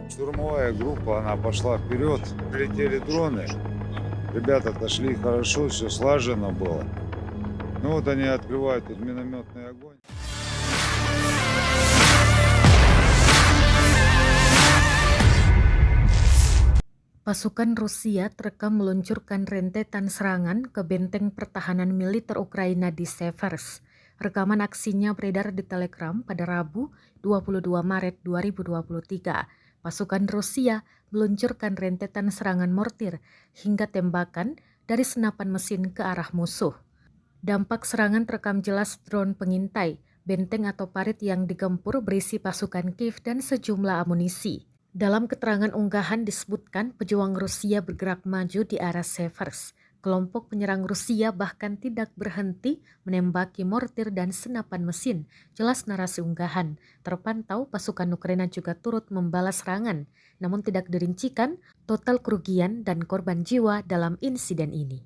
Штурмовая группа, она пошла вперед, прилетели дроны, ребята отошли хорошо, все слажено было. Ну вот они открывают тут минометный огонь. Pasukan Rusia terekam meluncurkan rentetan serangan ke benteng pertahanan militer Ukraina di Seversk. Rekaman aksinya beredar di Telegram pada Rabu 22 Maret 2023. Pasukan Rusia meluncurkan rentetan serangan mortir hingga tembakan dari senapan mesin ke arah musuh. Dampak serangan terekam jelas drone pengintai, benteng atau parit yang digempur berisi pasukan Kiev dan sejumlah amunisi. Dalam keterangan unggahan disebutkan pejuang Rusia bergerak maju di arah Seversk. Kelompok penyerang Rusia bahkan tidak berhenti menembaki mortir dan senapan mesin. Jelas narasi unggahan. Terpantau pasukan Ukraina juga turut membalas serangan, namun tidak dirincikan total kerugian dan korban jiwa dalam insiden ini.